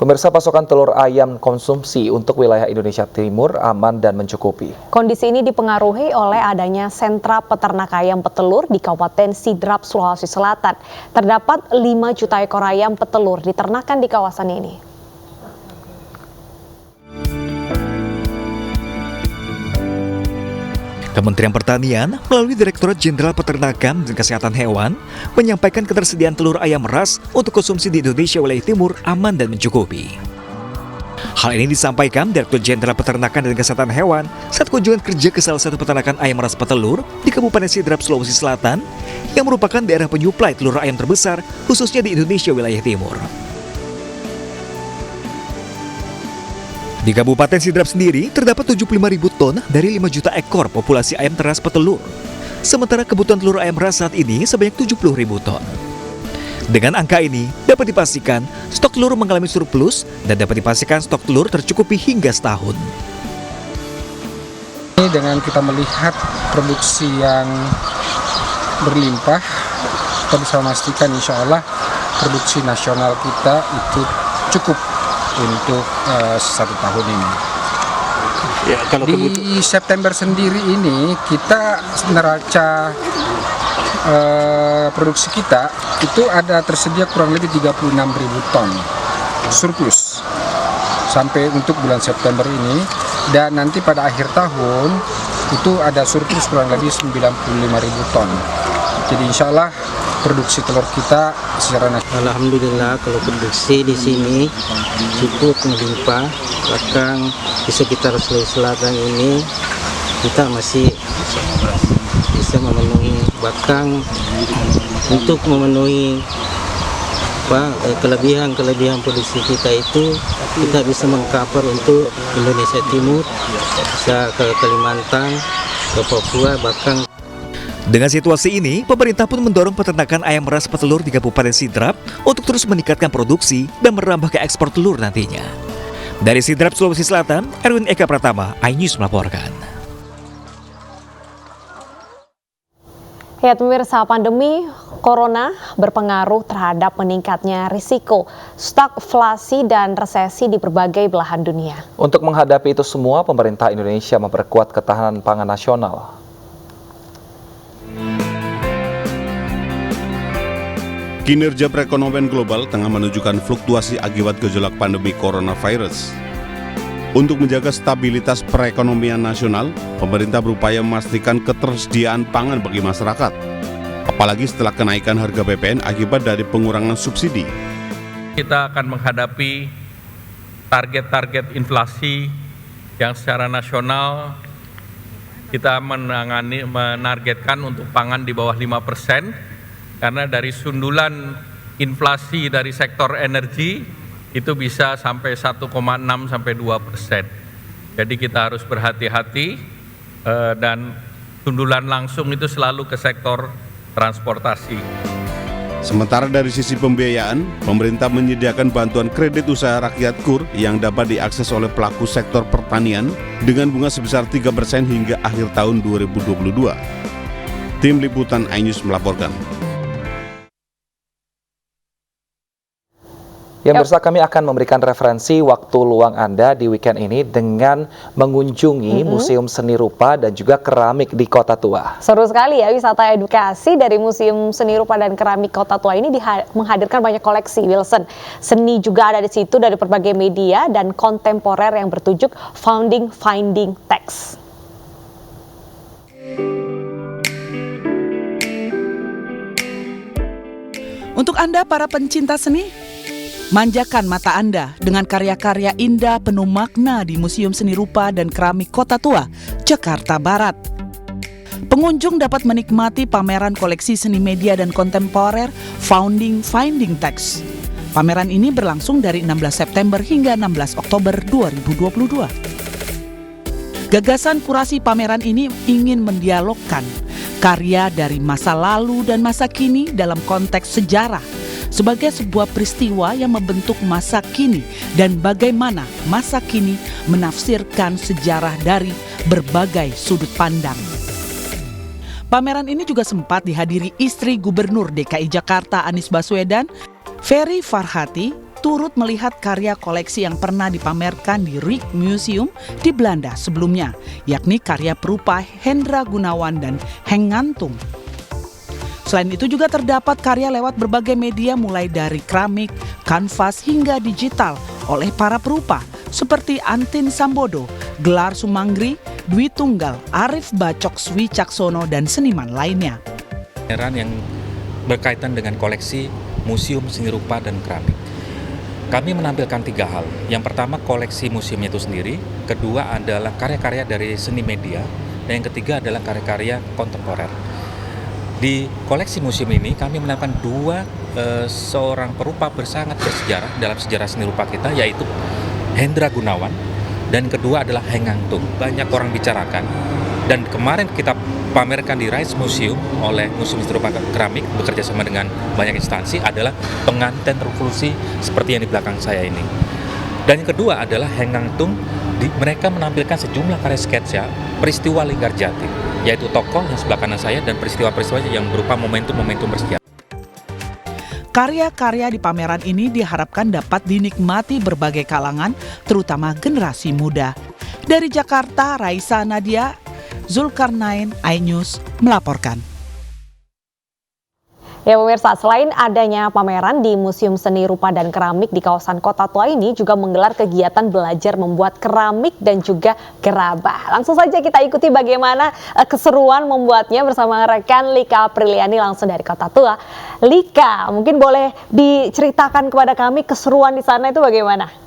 Pemirsa, pasokan telur ayam konsumsi untuk wilayah Indonesia Timur aman dan mencukupi. Kondisi ini dipengaruhi oleh adanya sentra peternak ayam petelur di Kabupaten Sidrap, Sulawesi Selatan. Terdapat 5 juta ekor ayam petelur diternakan di kawasan ini. Kementerian Pertanian melalui Direktorat Jenderal Peternakan dan Kesehatan Hewan menyampaikan ketersediaan telur ayam ras untuk konsumsi di Indonesia wilayah timur aman dan mencukupi. Hal ini disampaikan Direktur Jenderal Peternakan dan Kesehatan Hewan saat kunjungan kerja ke salah satu peternakan ayam ras petelur di Kabupaten Sidrap, Sulawesi Selatan yang merupakan daerah penyuplai telur ayam terbesar khususnya di Indonesia wilayah timur. Di Kabupaten Sidrap sendiri terdapat 75.000 ton dari 5 juta ekor populasi ayam teras petelur. Sementara kebutuhan telur ayam ras saat ini sebanyak 70.000 ton. Dengan angka ini dapat dipastikan stok telur mengalami surplus dan dapat dipastikan stok telur tercukupi hingga setahun. Dengan kita melihat produksi yang berlimpah, kita bisa memastikan insya Allah produksi nasional kita itu cukup untuk 1 tahun ini. Ya, kalau di September sendiri ini kita neraca produksi kita itu ada tersedia kurang lebih 36.000 ton surplus sampai untuk bulan September ini, dan nanti pada akhir tahun itu ada surplus kurang lebih 95.000 ton. Jadi insya Allah produksi telur kita secara nasional. Alhamdulillah kalau produksi di sini cukup melimpah, bahkan di sekitar Sulawesi Selatan ini kita masih bisa memenuhi, bahkan untuk memenuhi kelebihan produksi kita itu kita bisa mengcover untuk Indonesia Timur, bisa ke Kalimantan, ke Papua, bahkan. Dengan situasi ini, pemerintah pun mendorong peternakan ayam ras petelur di Kabupaten Sidrap untuk terus meningkatkan produksi dan merambah ke ekspor telur nantinya. Dari Sidrap, Sulawesi Selatan, Erwin Eka Pratama, iNews melaporkan. Ya, pemirsa, pandemi corona berpengaruh terhadap meningkatnya risiko stagflasi dan resesi di berbagai belahan dunia. Untuk menghadapi itu semua, pemerintah Indonesia memperkuat ketahanan pangan nasional. Kinerja perekonomian global tengah menunjukkan fluktuasi akibat gejolak pandemi coronavirus. Untuk menjaga stabilitas perekonomian nasional, pemerintah berupaya memastikan ketersediaan pangan bagi masyarakat, apalagi setelah kenaikan harga BPN akibat dari pengurangan subsidi. Kita akan menghadapi target-target inflasi yang secara nasional kita menargetkan untuk pangan di bawah 5%. Karena dari sundulan inflasi dari sektor energi itu bisa sampai 1,6 sampai 2%. Jadi kita harus berhati-hati dan sundulan langsung itu selalu ke sektor transportasi. Sementara dari sisi pembiayaan, pemerintah menyediakan bantuan kredit usaha rakyat KUR yang dapat diakses oleh pelaku sektor pertanian dengan bunga sebesar 3% hingga akhir tahun 2022. Tim Liputan iNews melaporkan. Ya, pemirsa, kami akan memberikan referensi waktu luang Anda di weekend ini dengan mengunjungi Museum Seni Rupa dan juga Keramik di Kota Tua. Seru sekali ya wisata edukasi dari Museum Seni Rupa dan Keramik Kota Tua ini menghadirkan banyak koleksi, Wilson. Seni juga ada di situ dari berbagai media dan kontemporer yang bertujuk Founding Finding Text. Untuk Anda para pencinta seni, manjakan mata Anda dengan karya-karya indah penuh makna di Museum Seni Rupa dan Keramik Kota Tua, Jakarta Barat. Pengunjung dapat menikmati pameran koleksi seni media dan kontemporer Founding Finding Text. Pameran ini berlangsung dari 16 September hingga 16 Oktober 2022. Gagasan kurasi pameran ini ingin mendialogkan karya dari masa lalu dan masa kini dalam konteks sejarah, sebagai sebuah peristiwa yang membentuk masa kini dan bagaimana masa kini menafsirkan sejarah dari berbagai sudut pandang. Pameran ini juga sempat dihadiri istri Gubernur DKI Jakarta Anies Baswedan, Ferry Farhati, turut melihat karya koleksi yang pernah dipamerkan di Rijksmuseum di Belanda sebelumnya, yakni karya perupa Hendra Gunawan dan Henk Ngantung. Selain itu juga terdapat karya lewat berbagai media mulai dari keramik, kanvas hingga digital oleh para perupa seperti Antin Sambodo, Gelar Sumangri, Dwi Tunggal, Arif Bacok Swicaksono, dan seniman lainnya. Yang berkaitan dengan koleksi Museum Seni Rupa dan Keramik. Kami menampilkan 3 hal. Yang pertama koleksi museumnya itu sendiri, kedua adalah karya-karya dari seni media, dan yang ketiga adalah karya-karya kontemporer. Di koleksi museum ini kami menampilkan 2 seorang perupa sangat bersejarah dalam sejarah seni rupa kita, yaitu Hendra Gunawan dan kedua adalah Henk Ngantung. Banyak orang bicarakan dan kemarin kita pamerkan di Rijksmuseum oleh Museum Seni Rupa Keramik bekerja sama dengan banyak instansi adalah pengantin revolusi seperti yang di belakang saya ini. Dan yang kedua adalah Henk Ngantung, mereka menampilkan sejumlah karya sketsa peristiwa Linggarjati, yaitu tokoh yang sebelah kanan saya dan peristiwa-peristiwa yang berupa momentum-momentum bersejarah. Karya-karya di pameran ini diharapkan dapat dinikmati berbagai kalangan, terutama generasi muda. Dari Jakarta, Raisa Nadia, Zulkarnain, iNews melaporkan. Ya pemirsa, selain adanya pameran di Museum Seni Rupa dan Keramik di kawasan Kota Tua ini juga menggelar kegiatan belajar membuat keramik dan juga gerabah. Langsung saja kita ikuti bagaimana keseruan membuatnya bersama rekan Lika Apriliani langsung dari Kota Tua. Lika, mungkin boleh diceritakan kepada kami keseruan di sana itu bagaimana?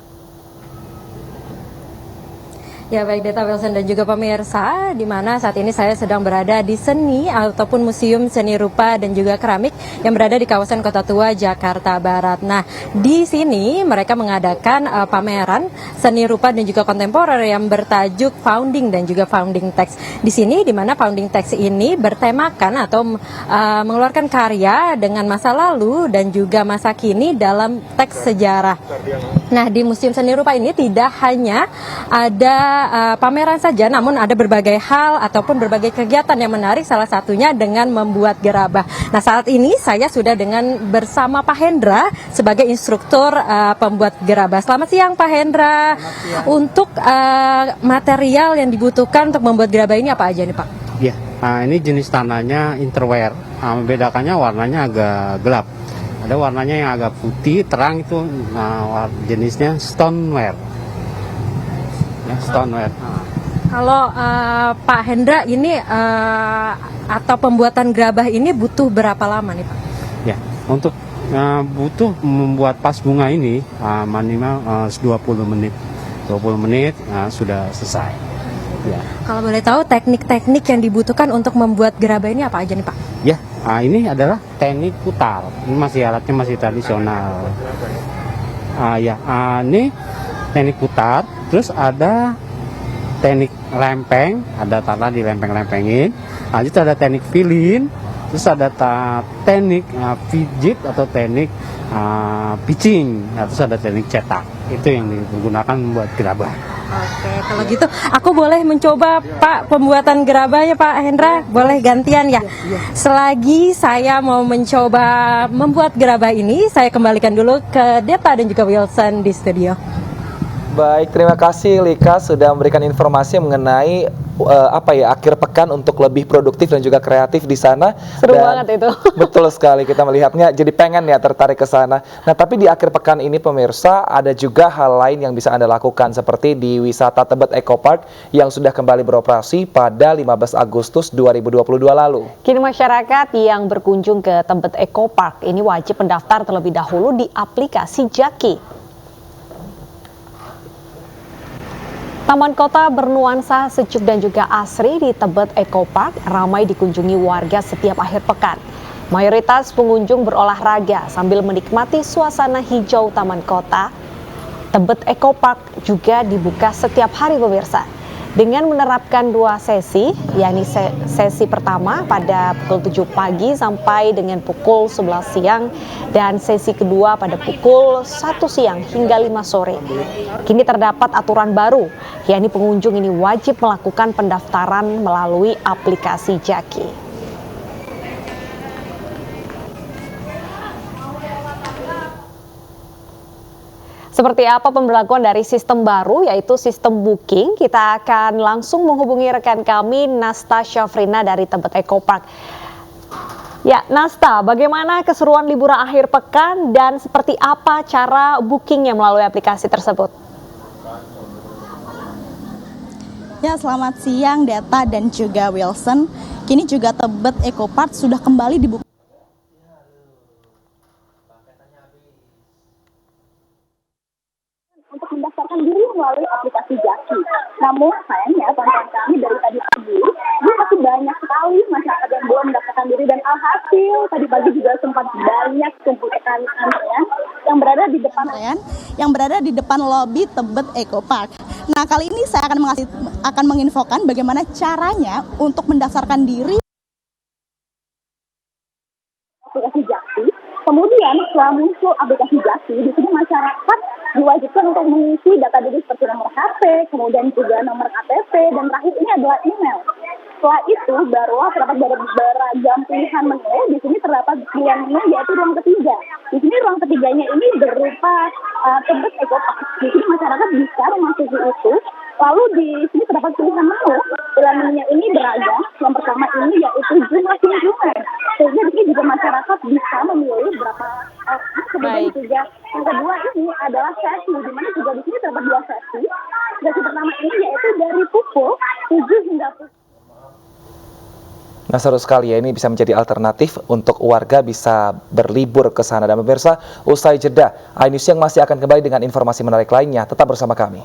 Ya baik Deta Wilson dan juga pemirsa, di mana saat ini saya sedang berada di seni ataupun Museum Seni Rupa dan juga Keramik yang berada di kawasan Kota Tua, Jakarta Barat. Nah, di sini mereka mengadakan pameran seni rupa dan juga kontemporer yang bertajuk Founding dan juga Founding Text. Di sini di mana Founding Text ini bertemakan atau mengeluarkan karya dengan masa lalu dan juga masa kini dalam teks sejarah. Nah, di Museum Seni Rupa ini tidak hanya ada pameran saja, namun ada berbagai hal ataupun berbagai kegiatan yang menarik, salah satunya dengan membuat gerabah. Nah, saat ini saya sudah bersama Pak Hendra sebagai instruktur pembuat gerabah. Selamat siang Pak Hendra. Untuk material yang dibutuhkan untuk membuat gerabah ini apa aja nih Pak? Ya, ini jenis tanahnya interwear. Membedakannya warnanya agak gelap. Ada warnanya yang agak putih, terang itu jenisnya stoneware. Ya, stoneware. Kalau Pak Hendra ini atau pembuatan gerabah ini butuh berapa lama nih Pak? Ya, untuk butuh membuat pas bunga ini minimal 20 menit. 20 menit sudah selesai. Ya. Kalau boleh tahu teknik-teknik yang dibutuhkan untuk membuat gerabah ini apa aja nih Pak? Ya, ini adalah teknik putar. Ini alatnya masih tradisional. Ini teknik putar. Terus ada teknik lempeng, ada tanah dilempeng-lempengin. Lanjut ada teknik filin, terus ada teknik pijit atau teknik pitching, terus ada teknik cetak. Itu yang digunakan membuat gerabah. Oke, kalau gitu aku boleh mencoba Pak pembuatan gerabahnya Pak Hendra? Boleh gantian ya? Selagi saya mau mencoba membuat gerabah ini, saya kembalikan dulu ke Deta dan juga Wilson di studio. Baik, terima kasih Lika sudah memberikan informasi mengenai akhir pekan untuk lebih produktif dan juga kreatif di sana. Seru banget itu. Betul sekali, kita melihatnya jadi pengen ya tertarik ke sana. Nah, tapi di akhir pekan ini pemirsa ada juga hal lain yang bisa Anda lakukan seperti di wisata Tebet Eco Park yang sudah kembali beroperasi pada 15 Agustus 2022 lalu. Kini masyarakat yang berkunjung ke Tebet Eco Park ini wajib mendaftar terlebih dahulu di aplikasi Jaki. Taman kota bernuansa sejuk dan juga asri di Tebet Eco Park ramai dikunjungi warga setiap akhir pekan. Mayoritas pengunjung berolahraga sambil menikmati suasana hijau taman kota. Tebet Eco Park juga dibuka setiap hari pemirsa dengan menerapkan 2 sesi, yakni sesi pertama pada pukul 7 pagi sampai dengan pukul 11 siang dan sesi kedua pada pukul 1 siang hingga 5 sore. Kini terdapat aturan baru, yakni pengunjung ini wajib melakukan pendaftaran melalui aplikasi Jaki. Seperti apa pemberlakuan dari sistem baru yaitu sistem booking? Kita akan langsung menghubungi rekan kami Nasta Syafrina dari Tebet Eco Park. Ya, Nasta, bagaimana keseruan liburan akhir pekan dan seperti apa cara bookingnya melalui aplikasi tersebut? Ya, selamat siang Deta dan juga Wilson. Kini juga Tebet Eco Park sudah kembali dibuka. Untuk mendaftarkan diri melalui aplikasi Jaki. Namun sayangnya pantauan kami dari tadi pagi ini masih banyak sekali masyarakat yang belum mendaftarkan diri, dan alhasil tadi pagi juga sempat banyak tumpukan antrean yang berada di depan lobi Tebet Eco Park. Nah, kali ini saya akan menginfokan bagaimana caranya untuk mendaftarkan diri aplikasi Jaki. Kemudian setelah muncul aplikasi Jaki, di sini masyarakat diwajibkan untuk mengisi data diri seperti nomor HP, kemudian juga nomor KTP, dan terakhir ini adalah email. Setelah itu barulah terdapat beragam pilihan menu. Di sini terdapat pilihan menu yaitu ruang ketiga. Di sini ruang ketiganya ini berupa Tebet Eco Park. Di sini masyarakat bisa memasuki itu. Lalu di sini terdapat pilihan menu. Pilihan menunya ini beragam. Yang pertama ini yaitu jumlah kunjungan. Sehingga di sini juga masyarakat bisa memilih berapa. Kemudian juga yang kedua ini adalah sesi, di mana juga di sini terdapat 2 sesi. Sesi pertama ini yaitu dari pukul 7 hingga pukul. Nah, seru sekali ya, ini bisa menjadi alternatif untuk warga bisa berlibur ke sana. Dan pemirsa, usai jeda, iNews yang masih akan kembali dengan informasi menarik lainnya. Tetap bersama kami.